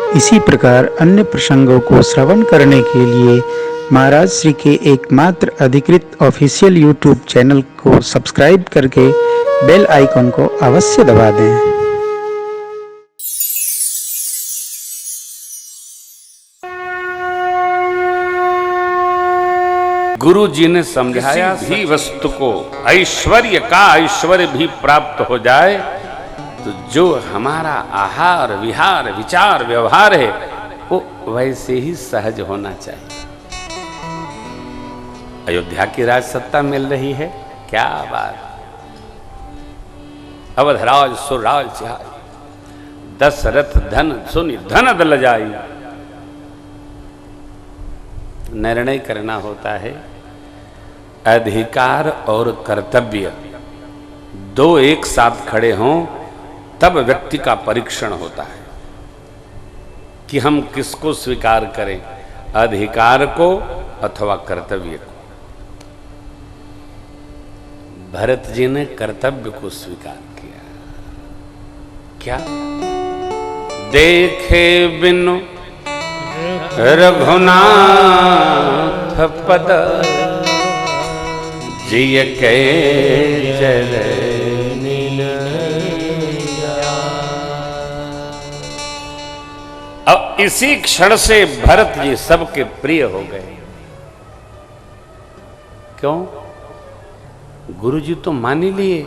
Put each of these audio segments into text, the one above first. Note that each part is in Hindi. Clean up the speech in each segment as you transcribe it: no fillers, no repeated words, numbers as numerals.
इसी प्रकार अन्य प्रसंगों को श्रवण करने के लिए महाराज श्री के एकमात्र अधिकृत ऑफिशियल यूट्यूब चैनल को सब्सक्राइब करके बेल आइकन को अवश्य दबा दें। गुरु जी ने समझाया भी वस्तु को ऐश्वर्य का ऐश्वर्य भी प्राप्त हो जाए तो जो हमारा आहार विहार विचार व्यवहार है वो वैसे ही सहज होना चाहिए। अयोध्या की राज सत्ता मिल रही है, क्या बात। अवधराज सुरराज चाहे, दशरथ धन सुनि धन दल जाई। निर्णय करना होता है, अधिकार और कर्तव्य दो एक साथ खड़े हों तब व्यक्ति का परीक्षण होता है कि हम किसको स्वीकार करें, अधिकार को अथवा कर्तव्य को। भरत जी ने कर्तव्य को स्वीकार किया। क्या देखे बिनु रघुनाथ पद जिय के चरनी अब इसी क्षण से भरत जी सबके प्रिय हो गए। क्यों? गुरु जी तो मान ही लिए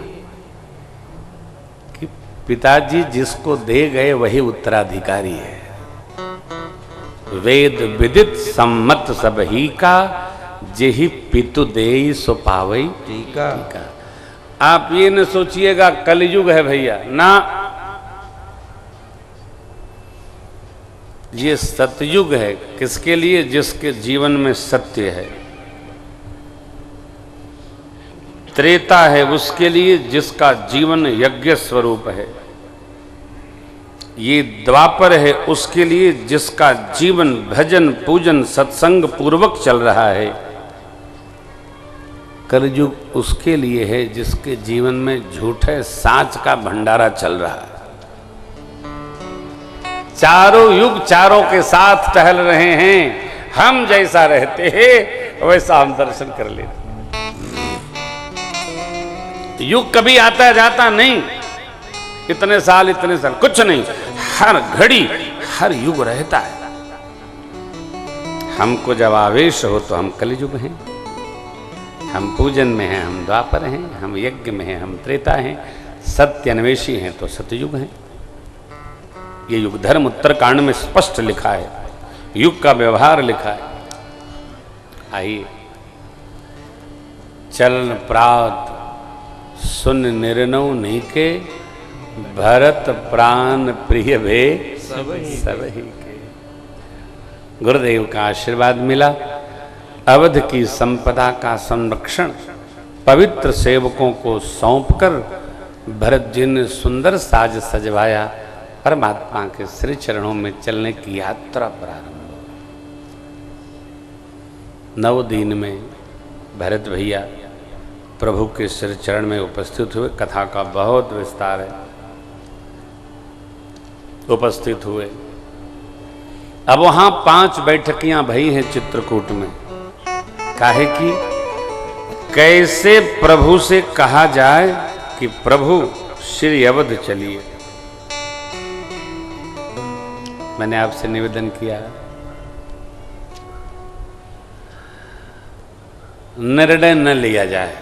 कि पिताजी जिसको दे गए वही उत्तराधिकारी है। वेद विदित सम्मत सब ही का जेहि पितु देई सो पावई टीका। आप ये न सोचिएगा कलयुग है भैया, ना, ये सतयुग है। किसके लिए? जिसके जीवन में सत्य है। त्रेता है उसके लिए जिसका जीवन यज्ञ स्वरूप है। ये द्वापर है उसके लिए जिसका जीवन भजन पूजन सत्संग पूर्वक चल रहा है। कलयुग उसके लिए है जिसके जीवन में झूठे साच का भंडारा चल रहा है। चारों युग चारों के साथ टहल रहे हैं। हम जैसा रहते हैं वैसा हम दर्शन कर लेते। युग कभी आता जाता नहीं, इतने साल कुछ नहीं, हर घड़ी हर युग रहता है। हमको जब आवेश हो तो हम कलयुग हैं, हम पूजन में हैं, हम द्वापर हैं, हम यज्ञ में हैं, हम त्रेता हैं, सत्य अन्वेषी हैं तो सतयुग हैं। ये युग धर्म उत्तरकांड में स्पष्ट लिखा है, युग का व्यवहार लिखा है। आइए चलन प्रात सुन निर्णव नहीं के भरत प्राण प्रिय भे सबही के। गुरुदेव का आशीर्वाद मिला। अवध की संपदा का संरक्षण पवित्र सेवकों को सौंपकर भरत जी ने सुंदर साज सजवाया। परमात्मा के श्री चरणों में चलने की यात्रा प्रारंभ हो। 9 दिन में भरत भैया प्रभु के श्री चरण में उपस्थित हुए। कथा का बहुत विस्तार है। उपस्थित हुए। अब वहां 5 बैठकियां भई हैं चित्रकूट में। काहे की कैसे प्रभु से कहा जाए कि प्रभु श्री अवध चलिए। मैंने आपसे निवेदन किया, निर्णय न लिया जाए।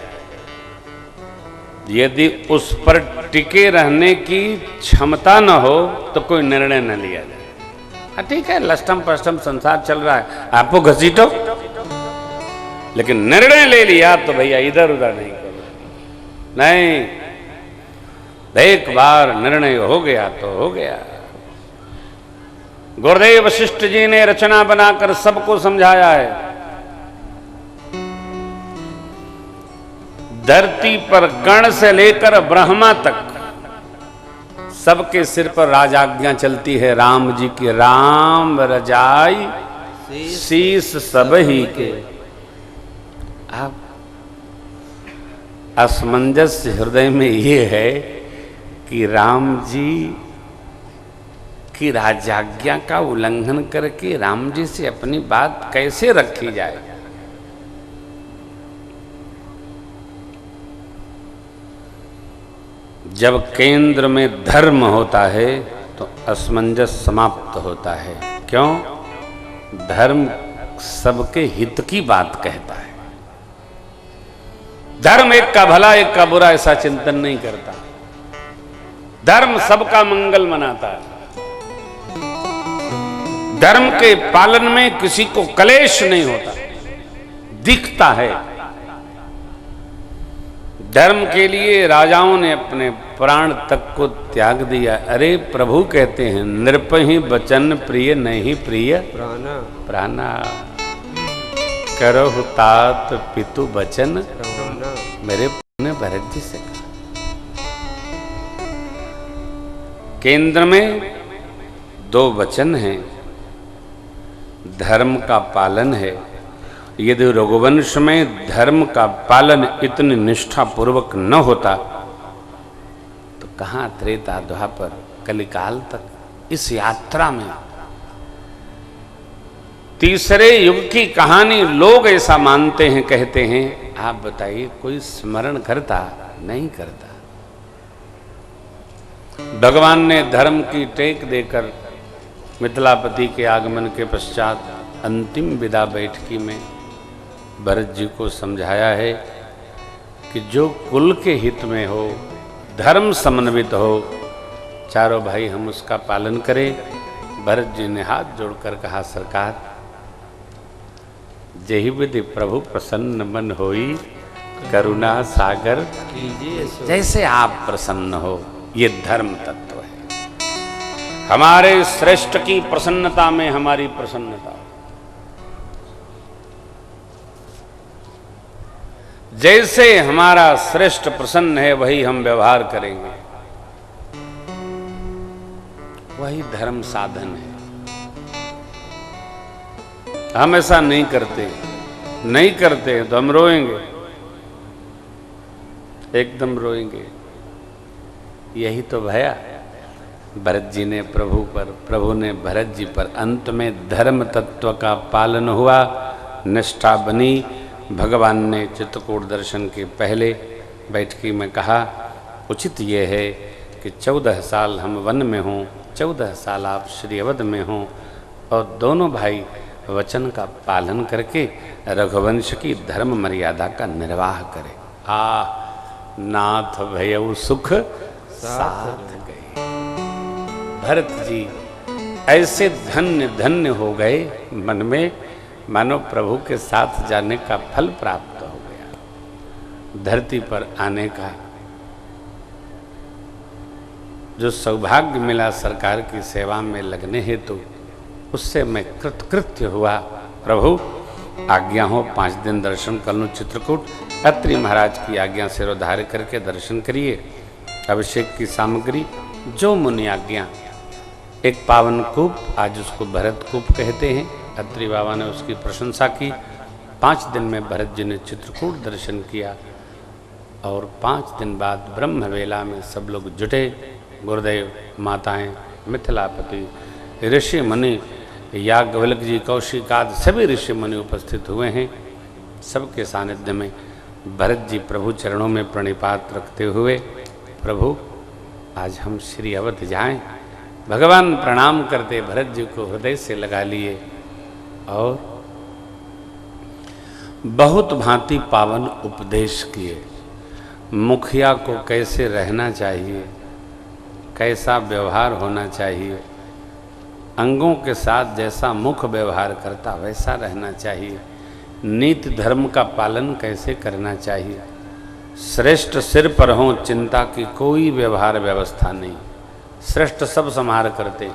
यदि उस पर टिके रहने की क्षमता न हो तो कोई निर्णय न लिया जाए। ठीक है, लष्टम पष्टम संसार चल रहा है, आपको घसीटो, लेकिन निर्णय ले लिया तो भैया इधर उधर नहीं करो। नहीं, एक बार निर्णय हो गया तो हो गया। गुरुदेव वशिष्ठ जी ने रचना बनाकर सबको समझाया है। धरती पर गण से लेकर ब्रह्मा तक सबके सिर पर राजाज्ञा चलती है राम जी की। राम रजाई शीस सबही के। आप असमंजस हृदय में ये है कि राम जी कि राजाज्ञा का उल्लंघन करके राम जी से अपनी बात कैसे रखी जाए। जब केंद्र में धर्म होता है तो असमंजस समाप्त होता है। क्यों? धर्म सबके हित की बात कहता है। धर्म एक का भला एक का बुरा ऐसा चिंतन नहीं करता। धर्म सबका मंगल मनाता है। धर्म के पालन में किसी को कलेश नहीं होता, दिखता है। धर्म के लिए राजाओं ने अपने प्राण तक को त्याग दिया। अरे प्रभु कहते हैं, नृपहि बचन प्रिय नहीं प्रिय प्राणा प्राणा, करहु तात पितु बचन प्राणा। मेरे ने भरत जी से कहा। केंद्र में दो वचन हैं, धर्म का पालन है। यदि रघुवंश में धर्म का पालन इतनी निष्ठा पूर्वक न होता तो कहां त्रेता द्वापर कलिकाल तक इस यात्रा में तीसरे युग की कहानी लोग ऐसा मानते हैं, कहते हैं। आप बताइए, कोई स्मरण करता? नहीं करता। भगवान ने धर्म की टेक देकर मिथिलापति के आगमन के पश्चात अंतिम विदा बैठकी में भरत जी को समझाया है कि जो कुल के हित में हो, धर्म समन्वित हो, चारों भाई हम उसका पालन करें। भरत जी ने हाथ जोड़कर कहा, सरकार जही विधि प्रभु प्रसन्न मन होई, करुणा सागर कीजिए सो। जैसे आप प्रसन्न हो। ये धर्म तत्व है। हमारे श्रेष्ठ की प्रसन्नता में हमारी प्रसन्नता। जैसे हमारा श्रेष्ठ प्रसन्न है वही हम व्यवहार करेंगे, वही धर्म साधन है। हम ऐसा नहीं करते, नहीं करते तो हम रोएंगे, एकदम रोएंगे। यही तो भया भरत जी ने प्रभु पर, प्रभु ने भरत जी पर। अंत में धर्म तत्व का पालन हुआ, निष्ठा बनी। भगवान ने चित्रकूट दर्शन के पहले बैठकी में कहा, उचित ये है कि 14 साल हम वन में हों, 14 साल आप श्री अवध में हों, और दोनों भाई वचन का पालन करके रघुवंश की धर्म मर्यादा का निर्वाह करें। नाथ भयउ सुख साथ गए। भरत जी ऐसे धन्य धन्य हो गए, मन में मानो प्रभु के साथ जाने का फल प्राप्त हो गया। धरती पर आने का जो सौभाग्य मिला सरकार की सेवा में लगने हेतु, उससे मैं कृतकृत्य हुआ। प्रभु आज्ञा हो 5 दिन दर्शन कर लूँ चित्रकूट। अत्रि महाराज की आज्ञा सिरोधार्य करके दर्शन करिए। अभिषेक की सामग्री जो मुनि आज्ञा, एक पावन कूप, आज उसको भरत कूप कहते हैं। अत्रि बाबा ने उसकी प्रशंसा की। 5 दिन में भरत जी ने चित्रकूट दर्शन किया और 5 दिन बाद ब्रह्म वेला में सब लोग जुटे। गुरुदेव, माताएं, मिथिलापति, ऋषि मुनि, याज्ञवल्क्य जी, कौशिक आदि सभी ऋषि मुनि उपस्थित हुए हैं। सबके सानिध्य में भरत जी प्रभु चरणों में प्रणिपात रखते हुए, प्रभु आज हम श्री अवध जाएं। भगवान प्रणाम करते भरत जी को हृदय से लगा लिए और बहुत भांति पावन उपदेश किए। मुखिया को कैसे रहना चाहिए, कैसा व्यवहार होना चाहिए, अंगों के साथ जैसा मुख व्यवहार करता वैसा रहना चाहिए, नीति धर्म का पालन कैसे करना चाहिए। श्रेष्ठ सिर पर हो, चिंता की कोई व्यवहार व्यवस्था नहीं। श्रेष्ठ सब संहार करते।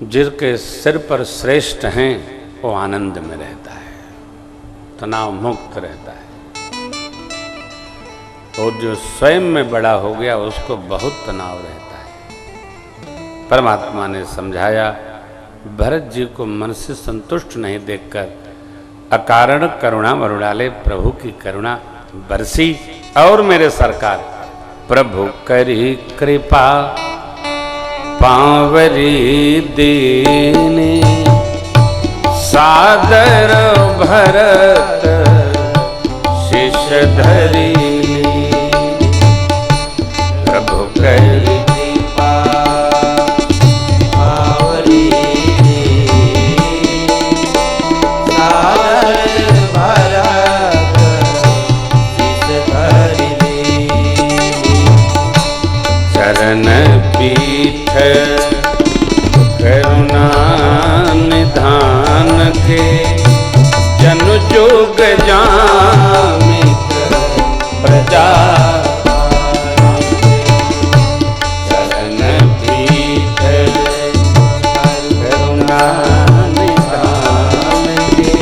जिसके सिर पर श्रेष्ठ हैं वो आनंद में रहता है, तनाव मुक्त रहता है। और जो स्वयं में बड़ा हो गया उसको बहुत तनाव रहता है। परमात्मा ने समझाया, भरत जी को मन से संतुष्ट नहीं देखकर अकारण करुणा मरुड़ाले प्रभु की करुणा बरसी। और मेरे सरकार प्रभु करी कृपा पांवरी दीनी सादर भरत शिष धरी प्रभु करी कृपा पावरी सादर भरत शिष धरी चरण पीठ करुणा निधान के जनु जोग जामित प्रजा चरण पीठ करुणा निधान के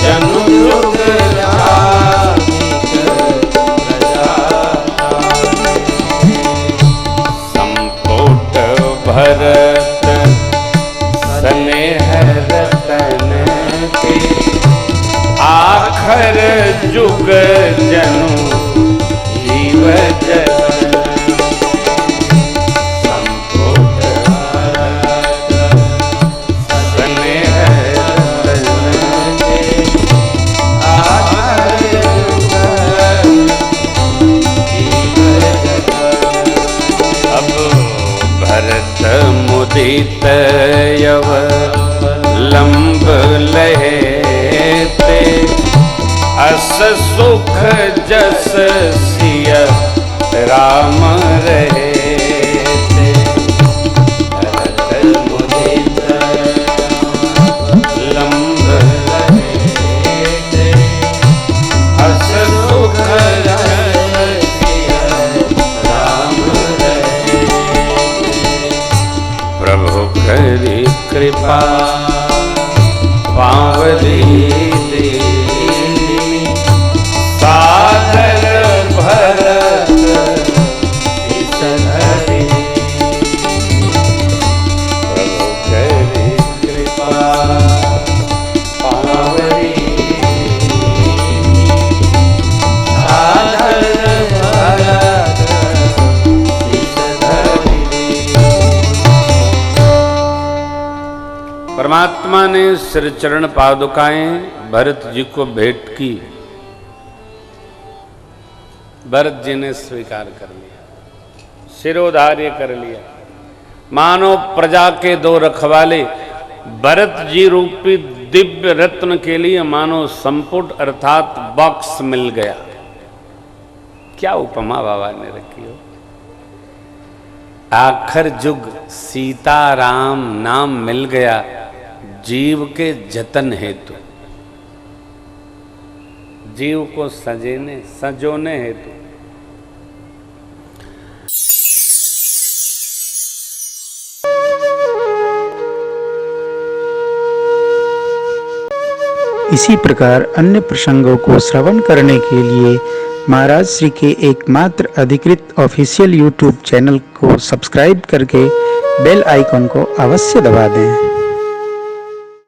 जनु जोग जामित प्रजा संपुट भरत स्नेह रतन के आखर जुग जनु जीव जन संपुट भरत स्नेह रतन के आखर जुग जीव जन अब भरत मुदित यव लंब लहेते अस सुख जस सिय राम रहेते भरत मुदित लंब लहेते अस सुख जस सिय राम रहेते प्रभु करी कृपा पावरी दीनी सादर भरत शिष धरी प्रभु करी कृपा पावरी दीनी सादर भरत शिष धरी परमात्मा ने श्री चरण पादुकाएं भरत जी को भेंट की। भरत जी ने स्वीकार कर लिया, शिरोधार्य कर लिया। मानो प्रजा के दो रखवाले भरत जी रूपी दिव्य रत्न के लिए मानो संपुट अर्थात बॉक्स मिल गया। क्या उपमा बाबा ने रखी हो। आखिर जुग सीताराम नाम मिल गया जीव के जतन हेतु, जीव को सजोने हेतु। इसी प्रकार अन्य प्रसंगों को श्रवण करने के लिए महाराज श्री के एकमात्र अधिकृत ऑफिशियल यूट्यूब चैनल को सब्सक्राइब करके बेल आइकन को अवश्य दबा दें।